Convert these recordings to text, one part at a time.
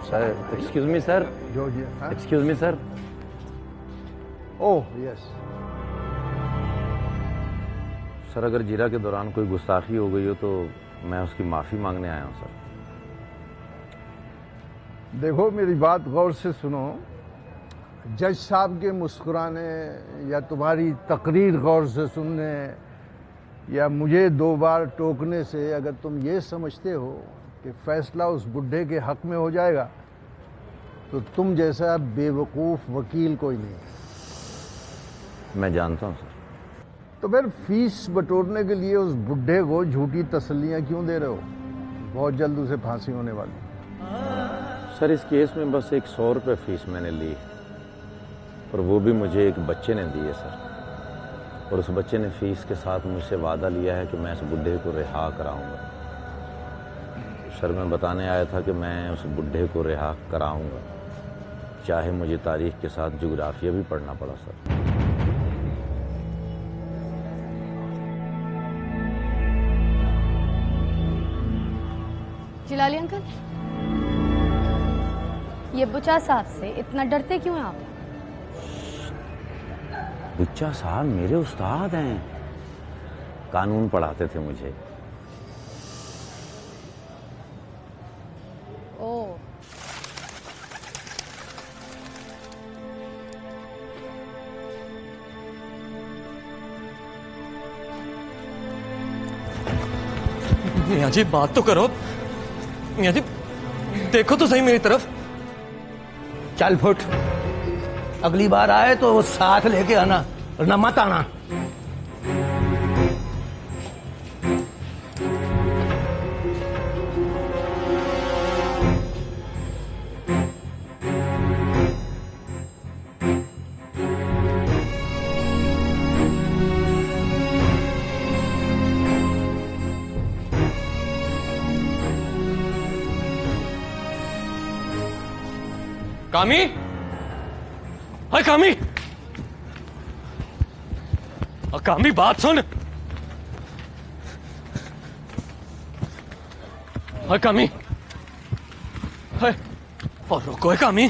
Sir excuse me sir, Georgia. Excuse me sir. Oh yes. Sir अगर जीरा के दौरान कोई गुस्ताखी हो गई हो तो मैं उसकी माफ़ी मांगने आया हूँ सर। देखो मेरी बात गौर से सुनो। जज साहब के मुस्कुराने या तुम्हारी तकरीर गौर से सुनने या मुझे 2 बार टोकने से अगर तुम ये समझते हो कि फैसला उस बुढ़े के हक में हो जाएगा तो तुम जैसा बेवकूफ़ वकील कोई नहीं। मैं जानता हूँ सर। तो फिर फीस बटोरने के लिए उस बुढ़े को झूठी तसल्लियाँ क्यों दे रहे हो? बहुत जल्द उसे फांसी होने वाली। सर इस केस में बस एक 100 रुपये फीस मैंने ली और वो भी मुझे एक बच्चे ने दी है सर। और उस बच्चे ने फीस के साथ मुझसे वादा लिया है कि मैं उस बुढ़े को रिहा कराऊंगा। सर मैं बताने आया था कि मैं उस बुढ़े को रिहा कराऊंगा, चाहे मुझे तारीख के साथ जोग्राफिया भी पढ़ना पड़ा सर। जिलाली अंकल, ये बुचा साहब से इतना डरते क्यों हैं आप? बुच्चा साहब मेरे उस्ताद हैं, कानून पढ़ाते थे मुझे। ओह, मियाँ जी बात तो करो। मियाँ जी देखो तो सही मेरी तरफ। चल फुट, अगली बार आए तो वो साथ लेके आना वरना मत आना। कामी, हाय कामी, कामी बात सुन। हाय कामी, हाय और रुको। है कामी,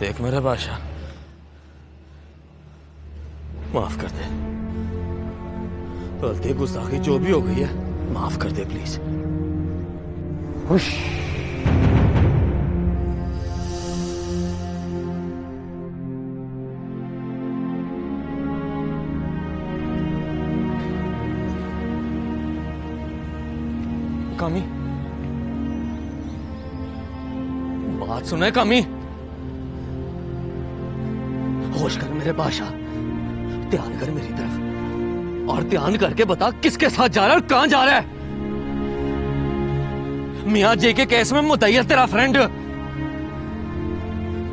देख मेरे बादशाह, माफ कर दे। गलती गुस्ताखी जो भी हो गई है माफ कर दे प्लीज। खुश कामी, बात सुने कामी। होश कर मेरे बादशाह, ध्यान कर मेरी तरफ और ध्यान करके बता किसके साथ जा रहा है और कहां जा रहा है। मियां जी के केस में मुद्दई है तेरा फ्रेंड।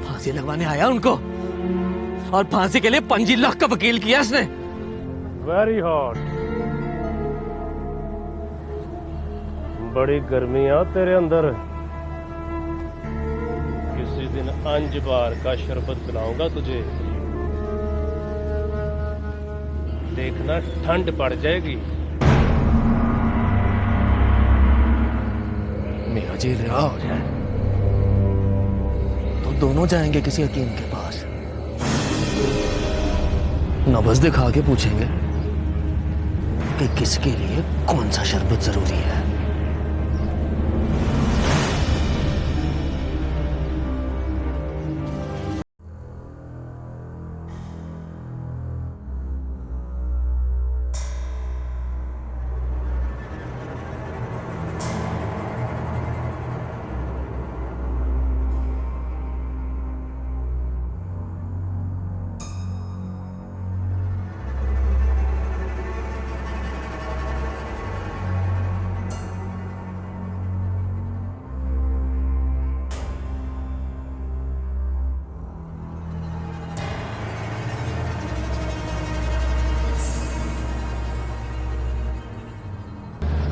फांसी लगवाने आया उनको और फांसी के लिए 5 लाख का वकील किया इसने। वेरी हॉट, बड़ी गर्मी आ तेरे अंदर। किसी दिन 5 बार का शरबत पिलाऊंगा तुझे, देखना ठंड पड़ जाएगी। मियां जी रिहा हो जाए तो दोनों जाएंगे किसी हकीम के पास, नब्ज दिखा के पूछेंगे कि किसके लिए कौन सा शरबत जरूरी है।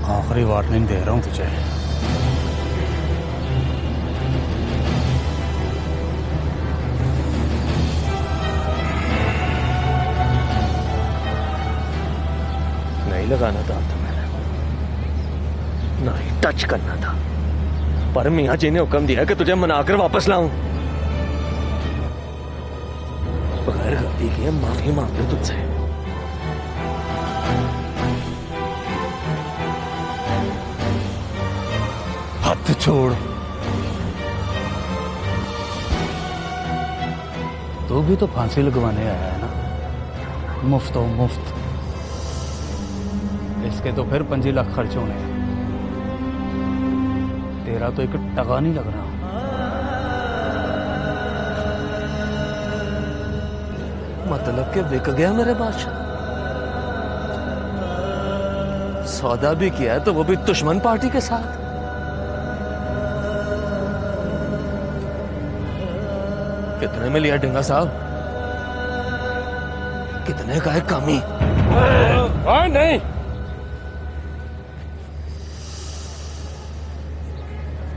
आखिरी वार्निंग दे रहा हूं तुझे। नहीं लगाना था मैंने, ना ही टच करना था, पर मियाँ जी ने हुक्म दिया कि तुझे मनाकर वापस लाऊं। बगैर गलती किए माफी मांग लो तुझसे। हाथ छोड़। तू भी तो फांसी लगवाने आया है ना, मुफ्त हो मुफ्त। इसके तो फिर 5 लाख खर्च होने हैं, तेरा तो एक टका नहीं लगना। मतलब कि बिक गया मेरे बादशाह। सौदा भी किया है तो वो भी दुश्मन पार्टी के साथ। कितने में लिया डिंगा साहब? कितने का है कामी? नहीं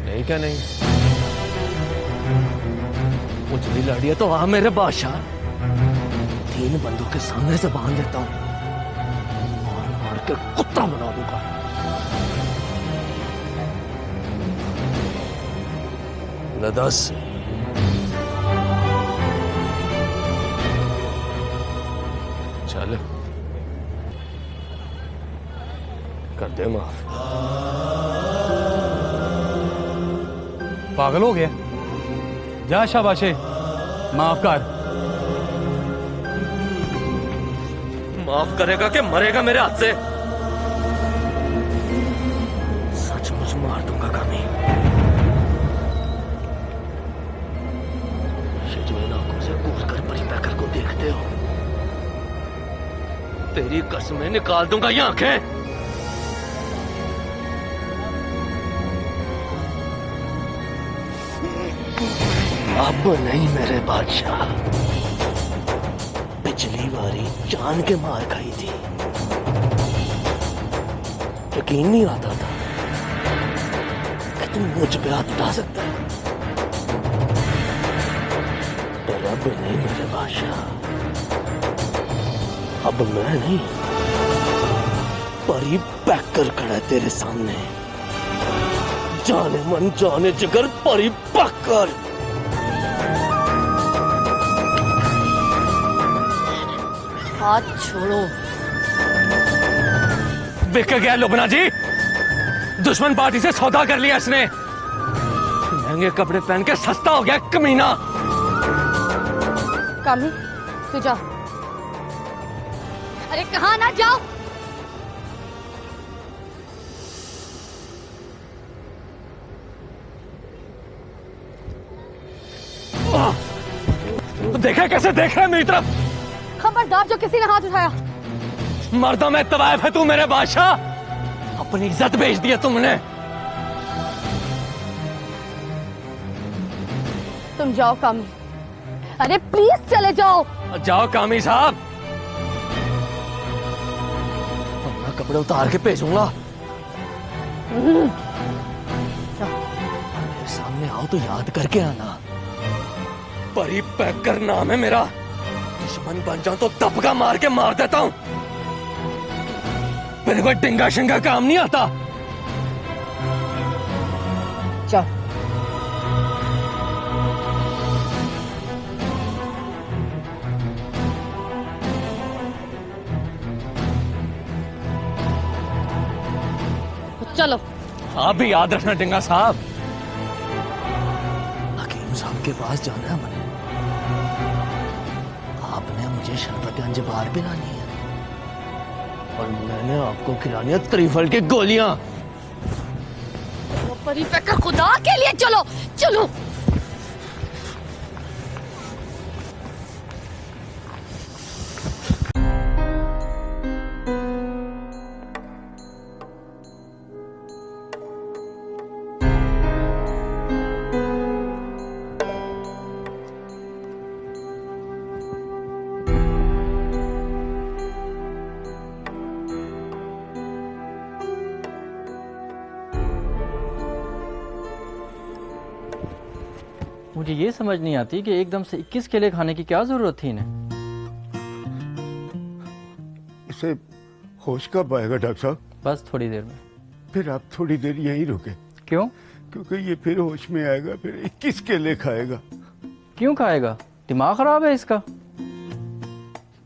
नहीं क्या नहीं? उजली लड़िया तो आ मेरे बादशाह। 3 बंदों के सामने से बांध देता हूं और मार के कुत्ता बना दूंगा। न 10 चल कर दे माफ। पागल हो गया? जा शाबाशे, माफ कर। माफ करेगा कि मरेगा मेरे हाथ से? सचमुच मार दूंगा कामी। ये जो इन आंखों से कूद कर परी पैकर को देखते हो, तेरी कसमें निकाल दूंगा ये आंखें। अब नहीं मेरे बादशाह। पिछली बारी जान के मार खाई थी, यकीन नहीं आता था कि तुम मुझ पे हाथ उठा सकता है। पर अब नहीं मेरे बादशाह, अब मैं नहीं, परी पैकर खड़ा है तेरे सामने। जाने मन जाने जिगर परी पैकर। हाथ छोड़ो। बिक गया लुबना जी। दुश्मन पार्टी से सौदा कर लिया इसने। महंगे कपड़े पहन के सस्ता हो गया कमीना। कामी, तू जा। अरे कहाँ ना जाओ। देखा कैसे देख रहा है मेरी तरफ? खबरदार जो किसी ने हाथ उठाया। मर्दों में तवायफ है तू मेरे बादशाह। अपनी इज्जत बेच दी है तुमने। तुम जाओ कामी। अरे प्लीज चले जाओ। जाओ कामी साहब, वरना कपड़े उतार के भेजूंगा। मेरे सामने आओ तो याद करके आना, परी पैकर नाम है मेरा। दुश्मन बन जाऊं तो दबका मार के मार देता हूं। मेरे को डिंगा शिंगा काम नहीं आता। जाओ। चलो। आप भी याद रखना डिंगा साहब, हकीम साहब के पास जाना है मुझे। आपने मुझे शरबत अंजबार पिलानी है और मैंने आपको खिलानी है त्रिफल की गोलियां। परी पैकर, खुदा के लिए चलो चलो। मुझे ये समझ नहीं आती कि एकदम से 21 केले खाने की क्या जरूरत थी इन्हें। इसे होश कब आएगा डॉक्टर साहब? बस थोड़ी देर में। फिर आप थोड़ी देर यहीं रुके, क्यों? क्योंकि ये फिर होश में आएगा, फिर 21 केले खाएगा। क्यों खाएगा? दिमाग खराब है इसका।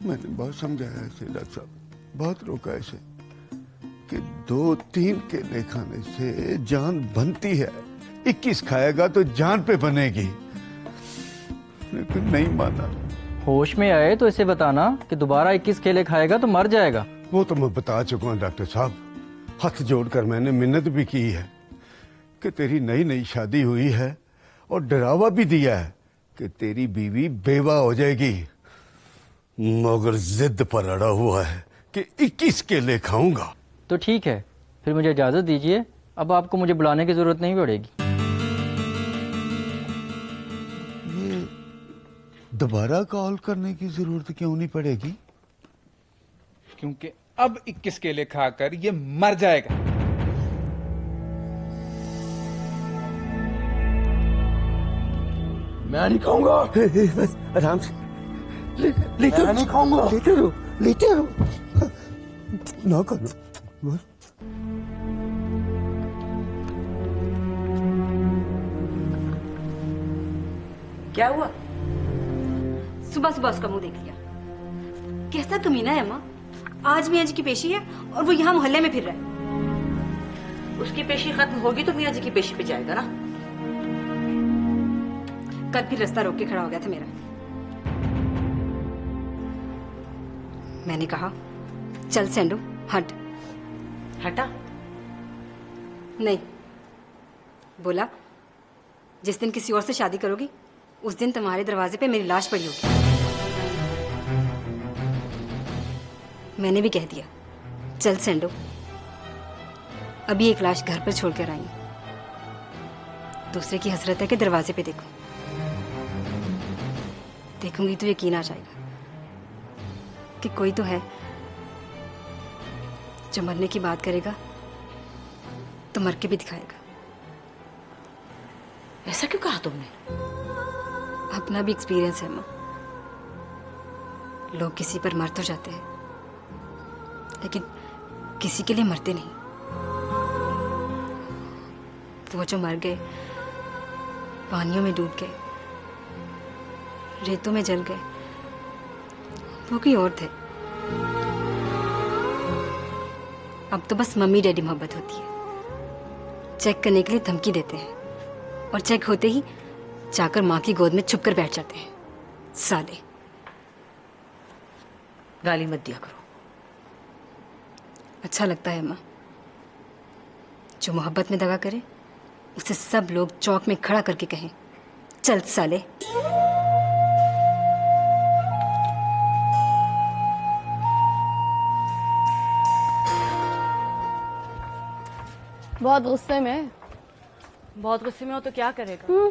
मैंने बहुत समझाया इसे डॉक्टर साहब, बहुत रोका इसे कि 2-3 केले खाने से जान बनती है, 21 खाएगा तो जान पे बनेगी, लेकिन नहीं माना। होश में आए तो इसे बताना कि दोबारा 21 केले खाएगा तो मर जाएगा। वो तो मैं बता चुका हूँ डॉक्टर साहब, हाथ जोड़कर मैंने मिन्नत भी की है कि तेरी नई नई शादी हुई है और डरावा भी दिया है कि तेरी बीवी बेवा हो जाएगी, मगर जिद पर अड़ा हुआ है कि 21 केले खाऊंगा। तो ठीक है, फिर मुझे इजाज़त दीजिए, अब आपको मुझे बुलाने की ज़रूरत नहीं पड़ेगी। ये दोबारा कॉल करने की जरूरत क्यों नहीं पड़ेगी? क्योंकि अब 21 केले खाकर ये मर जाएगा। मैं नहीं खाऊंगा। बस आराम से लेते मैं नहीं खाऊंगा। लेते रहो ना करो बस। क्या हुआ? सुबह सुबह उसका मुंह देख लिया। कैसा कमीना है अम्मा, आज मियाँ जी की पेशी है और वो यहाँ मोहल्ले में फिर रहा है। उसकी पेशी खत्म होगी तो मियाँ जी की पेशी पे जाएगा ना। कल फिर रास्ता रोक के खड़ा हो गया था मेरा। मैंने कहा चल सेंडू हट। हटा? नहीं, बोला जिस दिन किसी और से शादी करोगी उस दिन तुम्हारे दरवाजे पे मेरी लाश पड़ी होगी। मैंने भी कह दिया चल सेंडो, अभी एक लाश घर पर छोड़कर आई, दूसरे की हसरत है कि दरवाजे पे देखूंगी तो यकीन आ जाएगा कि कोई तो है जो मरने की बात करेगा तो मर के भी दिखाएगा। ऐसा क्यों कहा तुमने? अपना भी एक्सपीरियंस है माँ। लोग किसी पर मर तो जाते हैं लेकिन किसी के लिए मरते नहीं। वो जो मर गए, पानियों में डूब गए, रेतों में जल गए, वो कोई और थे। अब तो बस मम्मी डैडी मोहब्बत होती है, चेक करने के लिए धमकी देते हैं और चेक होते ही जाकर माँ की गोद में छुप कर बैठ जाते हैं। साले। गाली मत दिया करो। अच्छा लगता है माँ, जो मोहब्बत में दगा करे उसे सब लोग चौक में खड़ा करके कहें चल साले। बहुत गुस्से में। बहुत गुस्से में हो तो क्या करेगा?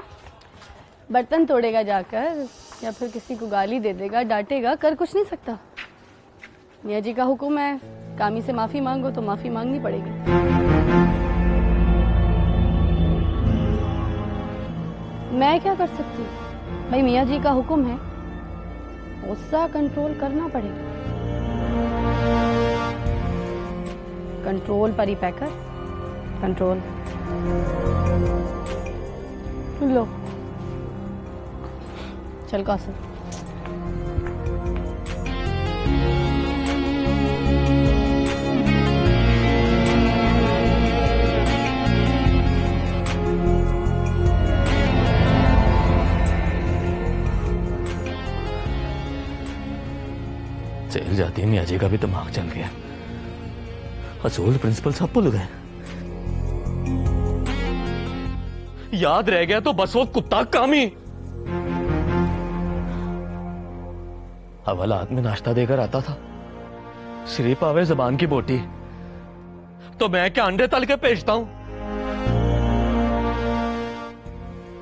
बर्तन तोड़ेगा जाकर या फिर किसी को गाली दे देगा, डांटेगा, कर कुछ नहीं सकता। मियाँ जी का हुक्म है, कामी से माफी मांगो तो माफी मांगनी पड़ेगी। मैं क्या कर सकती हूँ भाई, मियाँ जी का हुक्म है, गुस्सा कंट्रोल करना पड़ेगा। कंट्रोल पर ही पैकर, कंट्रोल। लो चल कौशल। जेल जाती है मियाँ जी का भी दिमाग चल गया। असूल प्रिंसिपल सब भूल गए। याद रह गया तो बस वो कुत्ता कामी। हवालात में नाश्ता देकर आता था, सिर्फ आवे जबान की बोटी, तो मैं क्या अंडे तल के भेजता हूं?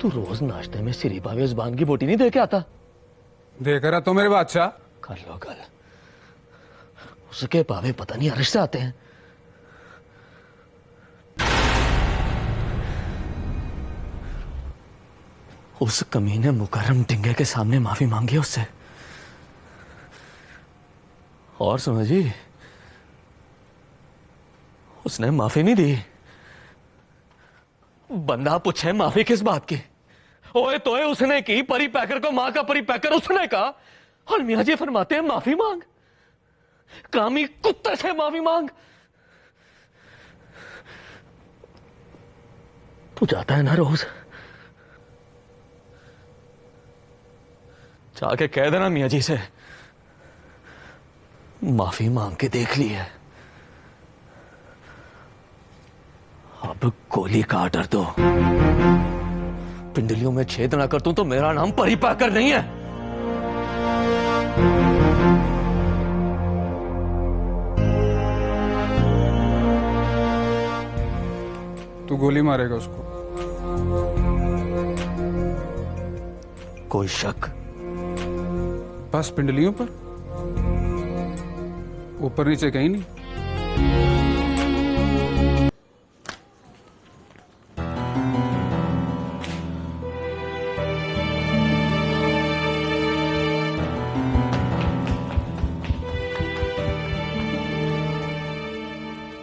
तू रोज नाश्ते में सिर्फ आवे जबान की बोटी नहीं दे के आता? देख रहा तो मेरे बादशाह। कर लो गल, उसके पावे पता नहीं अरश से आते हैं। उस कमीने मुकर्रम टिंगे के सामने माफी मांगी उससे, और समझी उसने माफी नहीं दी। बंदा पूछे माफी किस बात की? ओए तोए उसने की, परी पैकर को मां का परी पैकर उसने कहा, और मियां जी फरमाते हैं माफी मांग। कामी कुत्ते से माफी मांग। तू जाता है ना रोज, जाके कह देना मियां जी से माफी मांग के देख ली है, अब गोली का ऑर्डर दो। पिंडलियों में छेद ना कर दूं तो मेरा नाम परी पैकर नहीं है। तू गोली मारेगा उसको? कोई शक? बस पिंडलियों पर, ऊपर नीचे कहीं नहीं।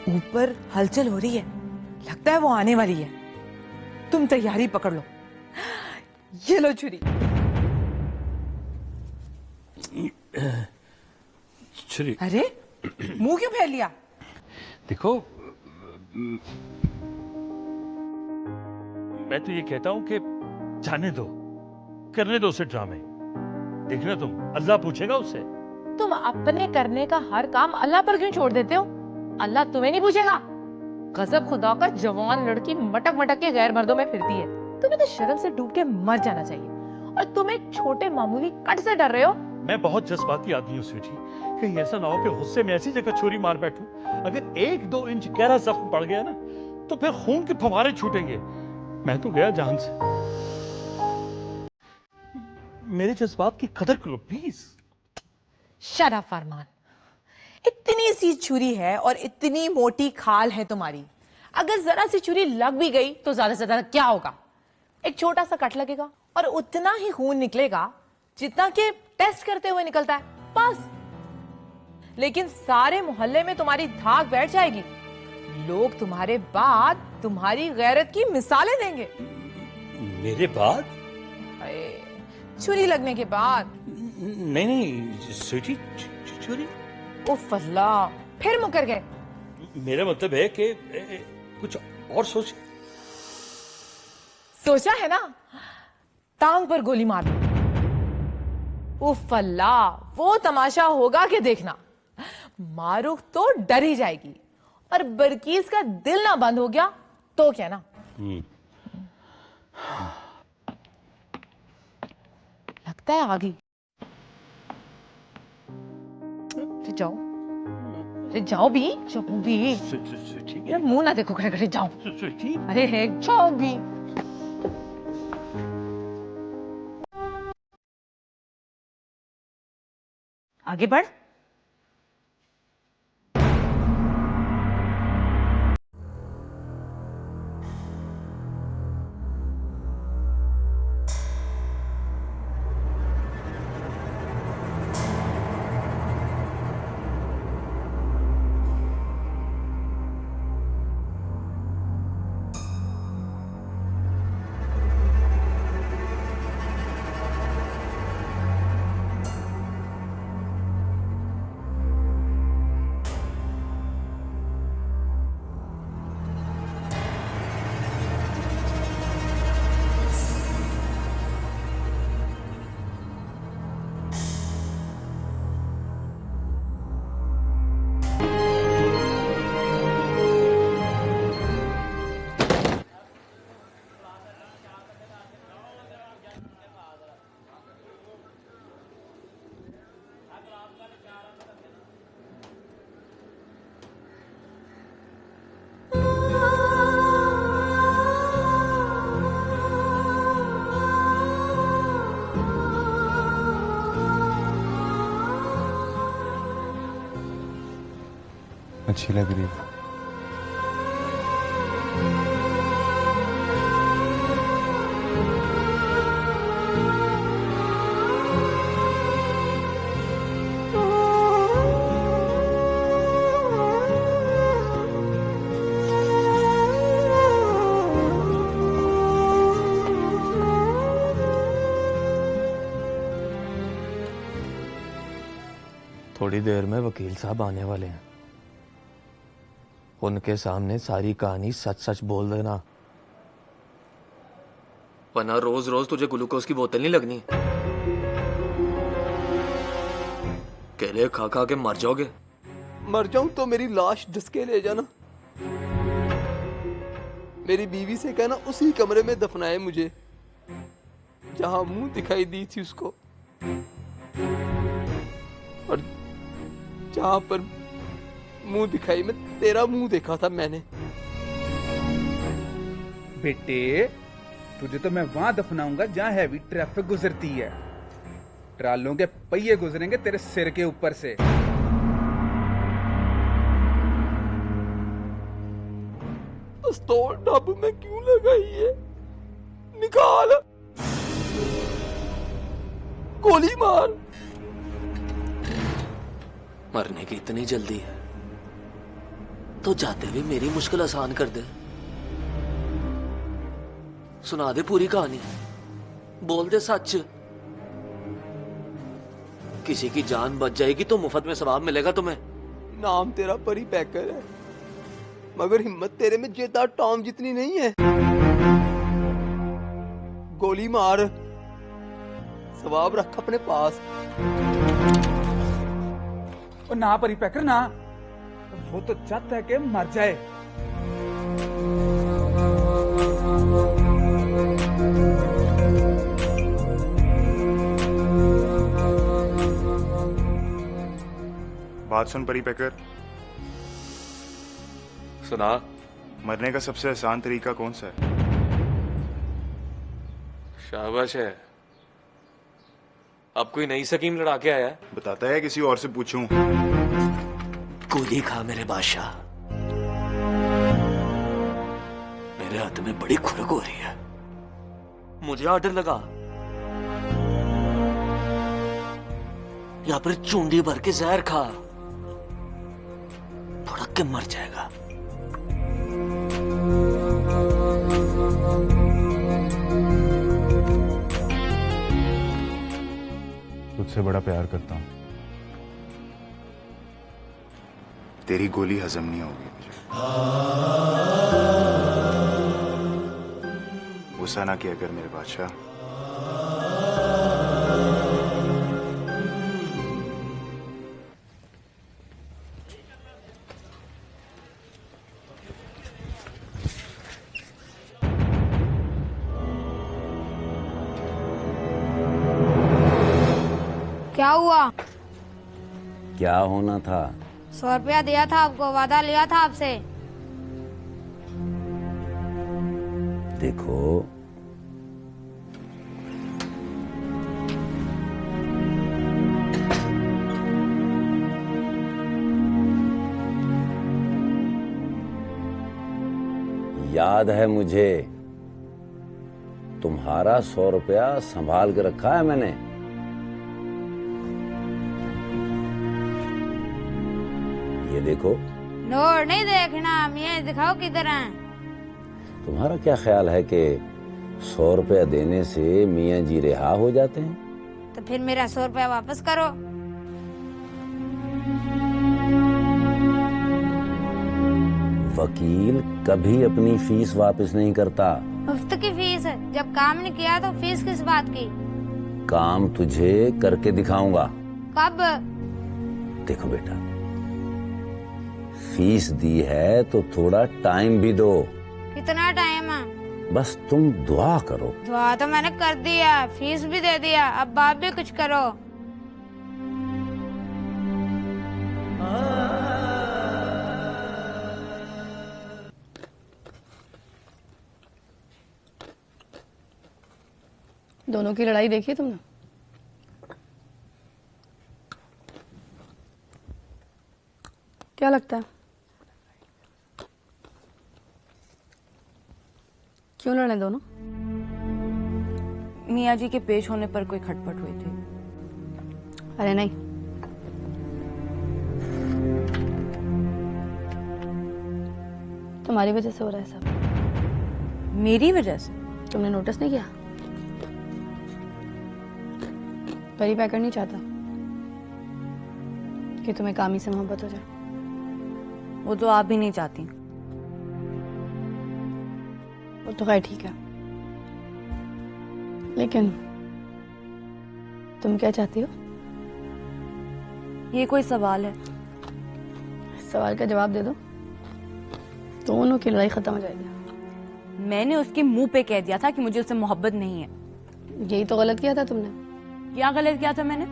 ऊपर हलचल हो रही है, लगता है वो आने वाली है। तुम तैयारी पकड़ लो। ये लो छुरी। छुरी? अरे मुंह क्यों फैल लिया? देखो, मैं तो ये कहता हूं कि जाने दो, करने दो उसे ड्रामे। देखना तुम, अल्लाह पूछेगा उससे। तुम अपने करने का हर काम अल्लाह पर क्यों छोड़ देते हो? अल्लाह तुम्हें नहीं पूछेगा। गजब खुदा का जवान लड़की मटक मटक के गैर मर्दों में फिरती है। तुम्हें तो शर्म से डूब के मर जाना चाहिए, और तुम एक छोटे मामूली कट से डर रहे हो। मैं बहुत जज्बाती आदमी हूँ स्वीटी, कहीं ऐसा ना हो कि गुस्से में ऐसी जगह छुरी मार बैठूं, अगर 1-2 इंच गहरा जख्म पड़ गया ना तो फिर खून के फव्वारे छूटेंगे। मैं तो गया जान से। मेरे जज्बात की कदर करो प्लीज। शट अप फरमान। इतनी सी छुरी है और इतनी मोटी खाल है तुम्हारी, अगर जरा सी छुरी लग भी गई तो ज्यादा से ज्यादा क्या होगा? एक छोटा सा कट लगेगा और उतना ही खून निकलेगा जितना कि टेस्ट करते हुए निकलता है, बस। लेकिन सारे मोहल्ले में तुम्हारी धाक बैठ जाएगी। लोग तुम्हारे बाद तुम्हारी गैरत की मिसालें देंगे। मेरे बाद? छुरी लगने के बाद। नहीं स्वीटी, छुरी? उफ अल्लाह, फिर मुकर गए। मेरा मतलब है कि कुछ और सोचा है ना, टांग पर गोली मार दो। उफ अल्लाह, वो तमाशा होगा कि देखना। मारूख तो डर ही जाएगी, और बरकीज का दिल ना बंद हो गया तो क्या ना। लगता है आ गई। जाओ, अरे जाओ भी, जाओ भी। यार मुंह ना देखो, खड़े खड़े जाओ। अरे है, जाओ भी। आगे बढ़। अच्छी लग रही है। थोड़ी देर में वकील साहब आने वाले हैं, उनके सामने सारी कहानी सच सच बोल देना, वरना रोज रोज तुझे ग्लूकोज की बोतल नहीं लगनी। केले खा खा के मर जाओगे। मर जाऊं तो मेरी लाश ढसके ले जाना, मेरी बीवी से कहना उसी कमरे में दफनाए मुझे जहां मुंह दिखाई दी थी उसको, और जहां पर मुंह दिखाई में तेरा मुंह देखा था मैंने। बेटे तुझे तो मैं वहां दफनाऊंगा जहां हैवी ट्रैफिक गुजरती है, ट्रालों के पहिए गुजरेंगे तेरे सिर के ऊपर से। पिस्तौल डब में क्यों लगाई है? निकाल, गोली मार। मरने की इतनी जल्दी है तो जाते हुए मेरी मुश्किल आसान कर दे। सुना दे पूरी कहानी, बोल दे सच। किसी की जान बच जाएगी तो मुफ्त में सवाब मिलेगा तुम्हें। नाम तेरा परी पैकर है, मगर हिम्मत तेरे में जेता टॉम जितनी नहीं है। गोली मार, सवाब रख अपने पास। और ना परी पैकर ना, वो तो चाहता है कि मर जाए। बात सुन परी पैकर, सुना। मरने का सबसे आसान तरीका कौन सा है? शाबाश है, अब कोई नई स्कीम लड़ा के आया है? बताता है किसी और से पूछूं? गोली खा मेरे बादशाह, मेरे हाथ में बड़ी खुरक हो रही है, मुझे ऑर्डर लगा या फिर चूंडी भर के जहर खा, भड़क के मर जाएगा। तुझसे बड़ा प्यार करता हूं, तेरी गोली हजम नहीं होगी मुझे। गुस्सा ना किया कर मेरे बादशाह। क्या हुआ? क्या होना था? 100 रुपया दिया था आपको, वादा लिया था आपसे। देखो, याद है मुझे, तुम्हारा 100 रुपया संभाल के रखा है मैंने। ये देखो। नोट नहीं देखना, ये दिखाओ किधर है। तुम्हारा क्या ख्याल है कि 100 रुपया देने से मियाँ जी रिहा हो जाते हैं? तो फिर मेरा 100 रुपया वापस करो। वकील कभी अपनी फीस वापस नहीं करता। मुफ्त की फीस है, जब काम नहीं किया तो फीस किस बात की? काम तुझे करके दिखाऊंगा। कब? देखो बेटा, फीस दी है तो थोड़ा टाइम भी दो। कितना टाइम है? बस तुम दुआ करो। दुआ तो मैंने कर दिया, फीस भी दे दिया, अब बाप भी कुछ करो। दोनों की लड़ाई देखी तुमने? क्या लगता है क्यों लड़े दोनों? मियाँ जी के पेश होने पर कोई खटपट हुई थी। अरे नहीं, तुम्हारी वजह से हो रहा है सब। मेरी वजह से? तुमने नोटिस नहीं किया? परी पैकर नहीं चाहता, कि तुम्हें कामी से मोहब्बत हो जाए? वो तो आप भी नहीं चाहती। वो तो खैर ठीक है, लेकिन तुम क्या चाहती हो? ये कोई सवाल है? इस सवाल का जवाब दे दो, दोनों की लड़ाई खत्म हो जाएगी। मैंने उसके मुंह पे कह दिया था कि मुझे उससे मोहब्बत नहीं है। यही तो गलत किया था तुमने। क्या गलत किया था मैंने?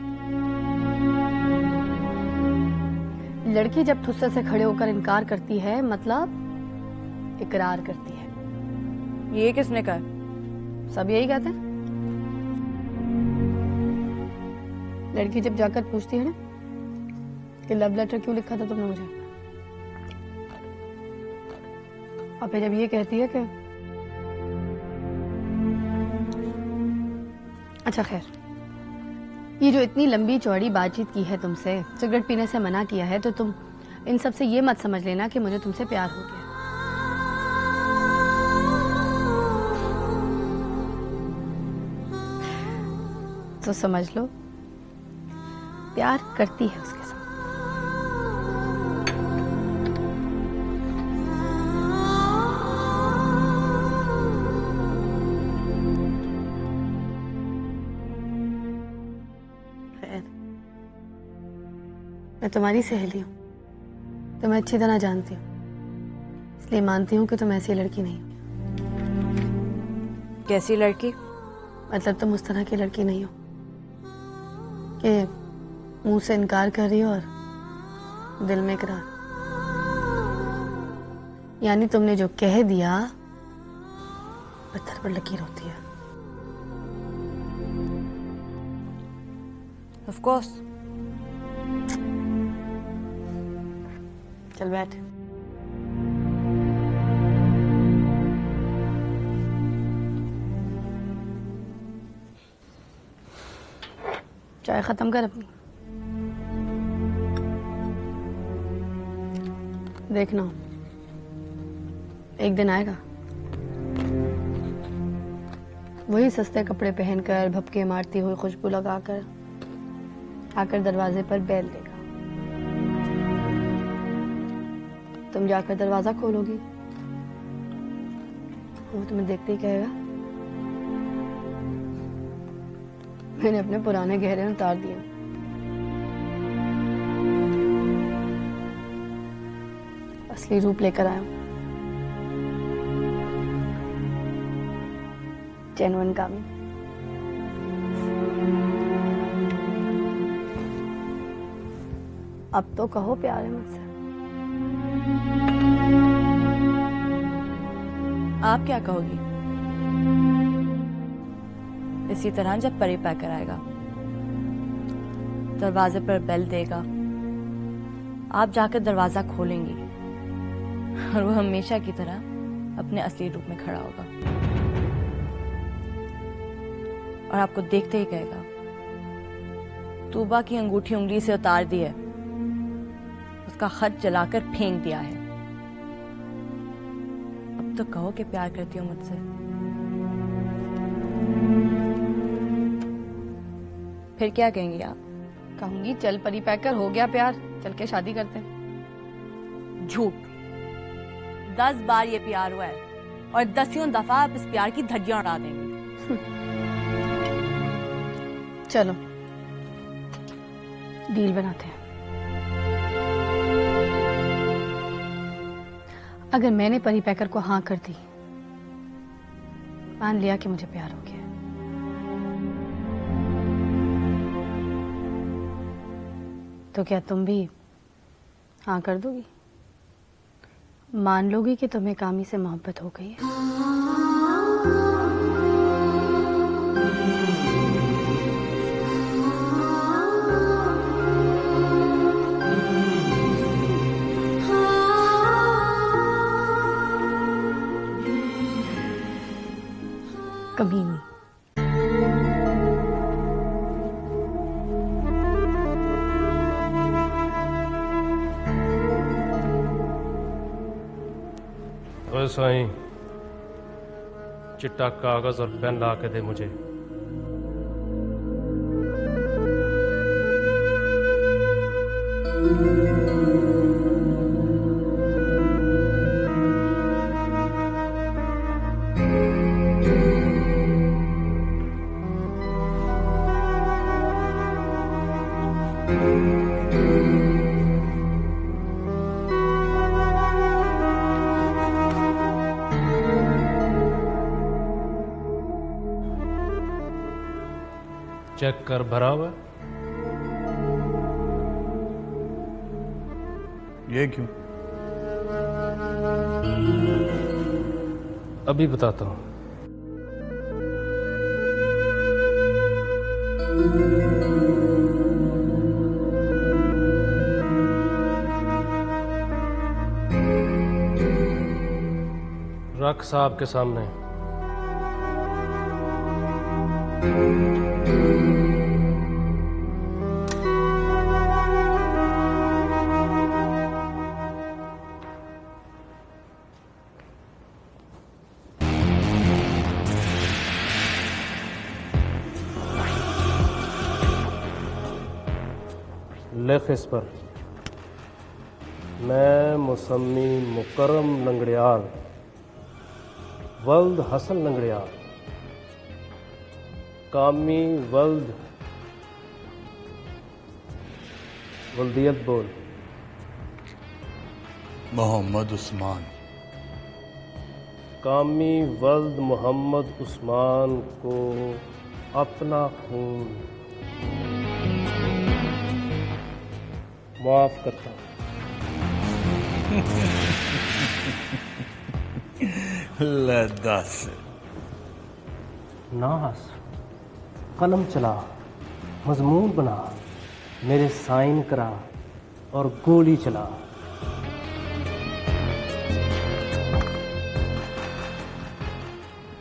लड़की जब तुझसे से खड़े होकर इनकार करती है मतलब इकरार करती है। ये किसने कहा? सब यही कहते हैं। लड़की जब जाकर पूछती है ना कि लव लेटर क्यों लिखा था तुमने मुझे, और फिर जब ये कहती है कि अच्छा खैर, ये जो इतनी लंबी चौड़ी बातचीत की है तुमसे, सिगरेट पीने से मना किया है, तो तुम इन सब से ये मत समझ लेना कि मुझे तुमसे प्यार हो गया। तो समझ लो प्यार करती है उसके साथ। खैर, मैं तुम्हारी सहेली हूँ, तुम्हें अच्छी तरह जानती हूँ, इसलिए मानती हूँ कि तुम ऐसी लड़की नहीं हो। कैसी लड़की? मतलब तुम उस तरह की लड़की नहीं हो कि मुंह से इनकार कर रही हो और दिल में इकरार। यानी तुमने जो कह दिया पत्थर पर लकीर होती है। Of course. चल बैठ। चाय खत्म कर अपनी। देखना एक दिन आएगा वही सस्ते कपड़े पहनकर, भपके मारती हुई, खुशबू लगाकर आकर दरवाजे पर बैल देगा। तुम जाकर दरवाजा खोलोगी, वो तुम्हें देखते ही कहेगा मैंने अपने पुराने गहरे उतार दिए। असली रूप लेकर आया हूं, जेन्युइन कामी। अब तो कहो प्यार है मुझसे। आप क्या कहोगी? इसी तरह जब परी पैकर आएगा, दरवाजे पर बेल देगा, आप जाकर दरवाजा खोलेंगी और वो हमेशा की तरह अपने असली रूप में खड़ा होगा और आपको देखते ही कहेगा तूबा की अंगूठी उंगली से उतार दी है, उसका खत जलाकर फेंक दिया है। अब तो कहो कि प्यार करती हो मुझसे। फिर क्या कहेंगी आप? कहूंगी चल परी पैकर, हो गया प्यार, चल के शादी करते हैं। झूठ। 10 बार ये प्यार हुआ है और 10वीं दफा आप इस प्यार की धज्जियां उड़ा देंगे। चलो डील बनाते हैं। अगर मैंने परी पैकर को हाँ कर दी, मान लिया कि मुझे प्यार हो गया, तो क्या तुम भी हाँ कर दोगी? मान लोगी कि तुम्हें कामी से मोहब्बत हो गई है? कमीनी। ओए साईं, चिट्टा कागज और पेन ला के दे मुझे। चेक कर भरा हुआ। ये क्यों? अभी बताता हूं। रख साहब के सामने। लिख इस पर, मैं मुसम्मी मुकर्रम लंगड़ियाल वल्द हसन लंगड़ियाल कामी वल्द वल्दियत बोल मोहम्मद उस्मान कामी वल्द मोहम्मद उस्मान को अपना खून माफ करता हूं। दस ना हंस, कलम चला, मजमून बना, मेरे साइन करा और गोली चला।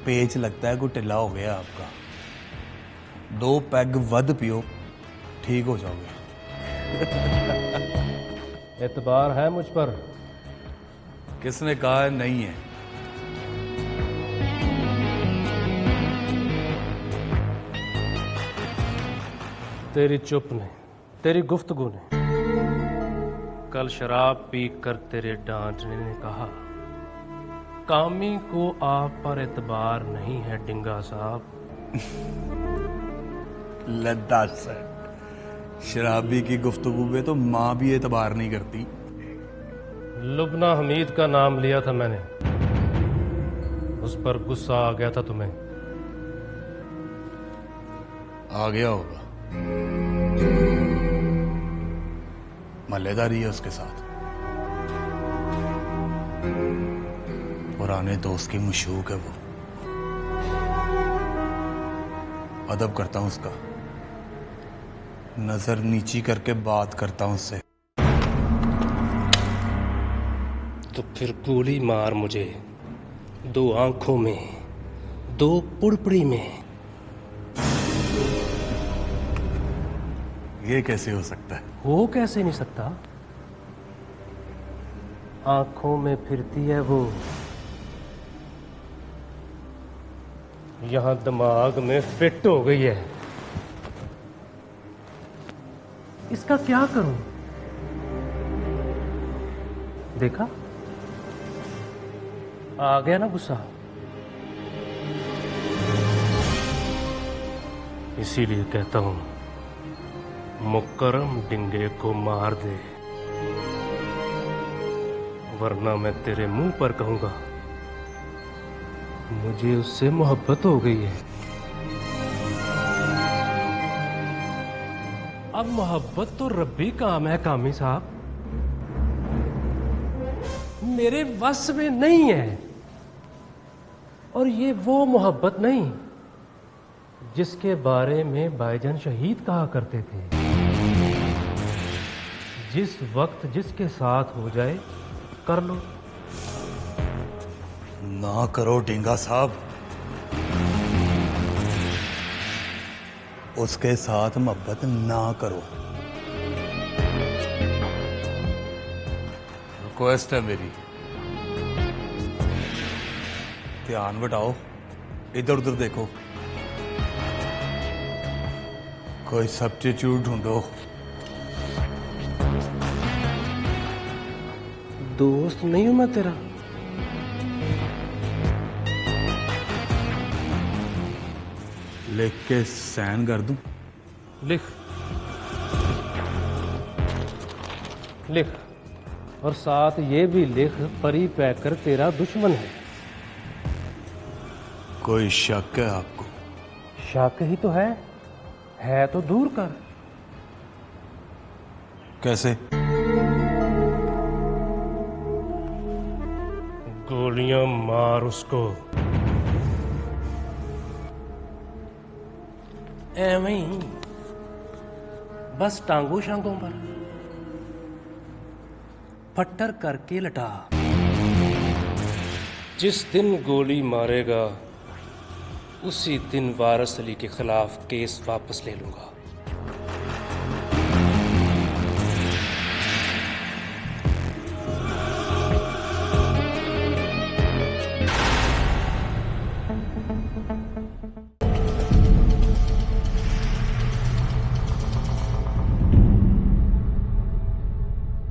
पेच लगता है कोई ढिला हो गया आपका। 2 पैग वध पियो, ठीक हो जाओगे। एतबार है मुझ पर? किसने कहा है नहीं है? तेरी चुप ने, तेरी गुफ्तगू ने, कल शराब पी कर तेरे डांटने ने कहा, कामी को आप पर एतबार नहीं है डिंगा साहब। लद्दा सर, शराबी की गुफ्तगू में तो माँ भी एतबार नहीं करती। लुबना हमीद का नाम लिया था मैंने, उस पर गुस्सा आ गया था तुम्हें। आ गया होगा, मल्लेदारी है उसके साथ। पुराने दोस्त की मशूक है वो। अदब करता हूं उसका, नजर नीची करके बात करता हूं उससे। तो फिर गोली मार मुझे, 2 आंखों में, 2 पुड़पुड़ी में। ये कैसे हो सकता है? हो कैसे नहीं सकता? आंखों में फिरती है वो, यहां दिमाग में फिट हो गई है। इसका क्या करूं? देखा, आ गया ना गुस्सा। इसीलिए कहता हूं, मुकर्रम डिंगे को मार दे, वरना मैं तेरे मुंह पर कहूंगा मुझे उससे मोहब्बत हो गई है। अब मोहब्बत तो रब्बी काम है कामी साहब, मेरे वश में नहीं है। और ये वो मोहब्बत नहीं जिसके बारे में भाईजान शहीद कहा करते थे, जिस वक्त जिसके साथ हो जाए कर लो। ना करो डिंगा साहब, उसके साथ मोहब्बत ना करो। रिक्वेस्ट है मेरी, ध्यान बटाओ, इधर उधर देखो, कोई सब्स्टिट्यूट ढूंढो। दोस्त नहीं हूं मैं तेरा? लिख के साइन कर दूं? लिख लिख, और साथ ये भी लिख, परी पैकर तेरा दुश्मन है। कोई शक है आपको? शक ही तो है तो दूर कर। कैसे? गोलियां मार उसको। एवं ही बस टांगों शांगों पर फट्टर करके लटा। जिस दिन गोली मारेगा उसी दिन वारिस अली के खिलाफ केस वापस ले लूंगा।